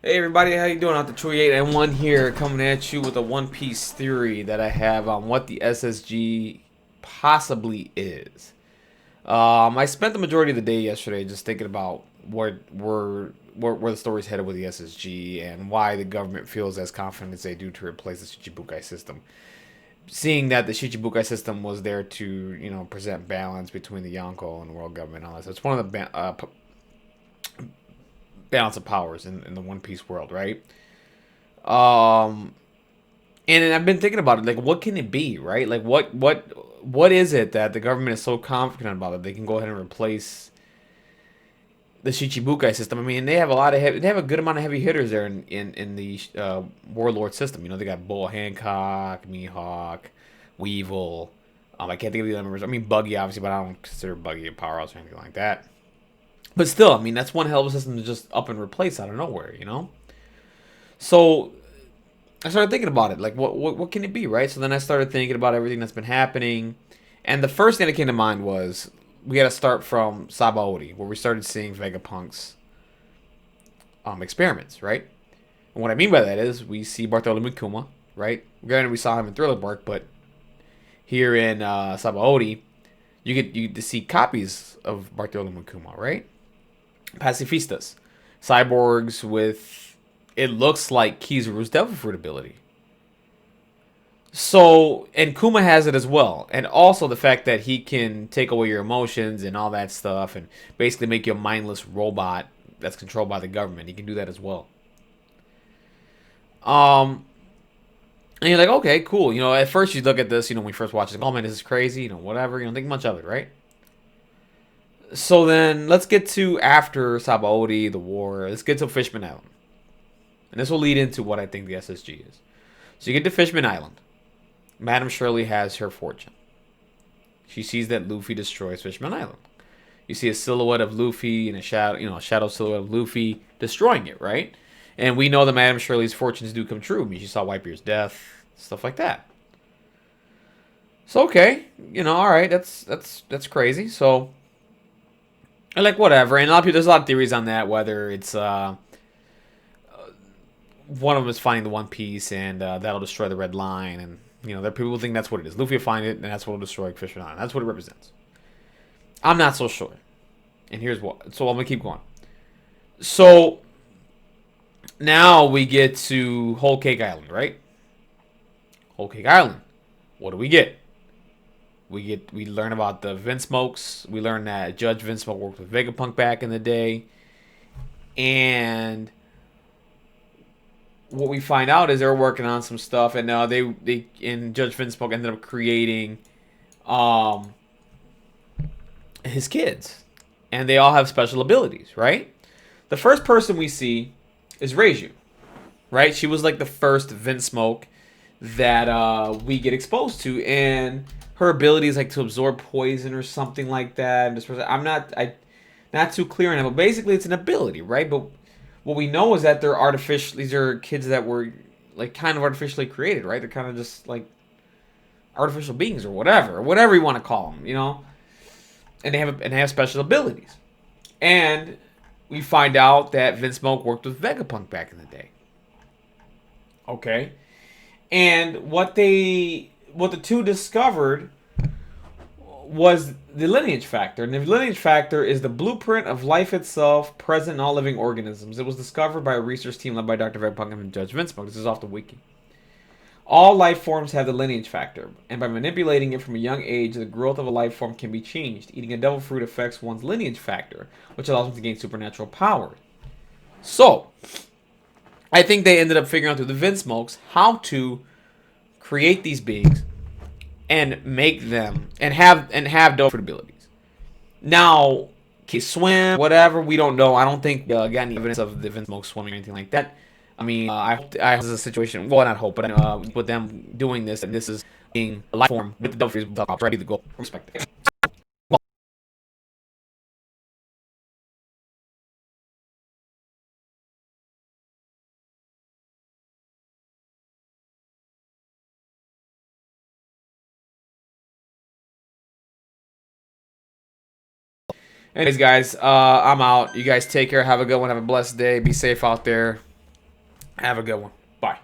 Hey everybody, how you doing? Out the True 8 and 1 here, coming at you with a One Piece theory that I have on what the SSG possibly is. I spent the majority of the day yesterday just thinking about where the story's headed with the SSG and why the government feels as confident as they do to replace the Shichibukai system. Seeing that the Shichibukai system was there to, present balance between the Yonko and the world government and all that. So it's one of the balance of powers in the One Piece world, right? Um, and I've been thinking about it. Like, what can it be, right? Like, what is it that the government is so confident about that they can go ahead and replace the Shichibukai system? I mean, they have they have a good amount of heavy hitters there in the Warlord system. You know, they got Bull Hancock, Mihawk, Weevil. I can't think of the other members. I mean, Buggy obviously, but I don't consider Buggy a powerhouse or anything like that. But still, I mean, that's one hell of a system to just up and replace out of nowhere, you know? So I started thinking about it. Like, what can it be, right? So then I started thinking about everything that's been happening. And the first thing that came to mind was we got to start from Sabaody, where we started seeing Vegapunk's experiments, right? And what I mean by that is we see Bartholomew Kuma, right? Granted, we saw him in Thriller Bark, but here in Sabaody, you get to see copies of Bartholomew Kuma, right? Pacifistas, cyborgs with it looks like Kizaru's Devil Fruit ability. So, and Kuma has it as well, and also the fact that he can take away your emotions and all that stuff, and basically make you a mindless robot that's controlled by the government. He can do that as well. Um, and you're like, okay, cool. You know, at first you look at this, when we first watch it, oh man, this is crazy. Whatever. You don't think much of it, right? So then let's get to after Sabaody, the war. Let's get to Fishman Island. And this will lead into what I think the SSG is. So you get to Fishman Island. Madame Shirley has her fortune. She sees that Luffy destroys Fishman Island. You see a silhouette of Luffy and a shadow silhouette of Luffy destroying it, right? And we know that Madame Shirley's fortunes do come true. I mean, she saw Whitebeard's death, stuff like that. So okay, all right, that's crazy. So I like whatever, and a lot of people, there's a lot of theories on that, whether it's one of them is finding the One Piece, and that'll destroy the Red Line, and there are people who think that's what it is. Luffy will find it, and that's what will destroy Fisher Island. That's what it represents. I'm not so sure, and here's what. So I'm gonna keep going. So now we get to Whole Cake Island, right? Whole Cake Island. What do we get? We learn about the Vinsmokes. We learn that Judge Vinsmoke worked with Vegapunk back in the day, and what we find out is they're working on some stuff, and they and Judge Vinsmoke ended up creating his kids, and they all have special abilities, right? The first person we see is Reiju, right? She was like the first Vinsmoke that we get exposed to, and her ability is like to absorb poison or something like that. I'm not too clear on it, but basically it's an ability, right? But what we know is that they're artificial. These are kids that were like kind of artificially created, right? They're kind of just like artificial beings or whatever you want to call them, And they have special abilities. And we find out that Vinsmoke worked with Vegapunk back in the day. Okay, and what the two discovered was the lineage factor. And the lineage factor is the blueprint of life itself present in all living organisms. It was discovered by a research team led by Dr. Vegapunk and Judge Vinsmoke. This is off the wiki. All life forms have the lineage factor, and by manipulating it from a young age, the growth of a life form can be changed. Eating a devil fruit affects one's lineage factor, which allows them to gain supernatural power. So, I think they ended up figuring out through the Vinsmokes how to create these beings and make them and have devil fruit abilities. Now, can swim, whatever, we don't know. I don't think got any evidence of the Vinsmoke swimming or anything like that. I mean, I hope this is a situation. Well, not hope, but with them doing this, and this is being a life form with the devil fruit ready to go. Respect it. Well, anyways, guys, I'm out. You guys take care. Have a good one. Have a blessed day. Be safe out there. Have a good one.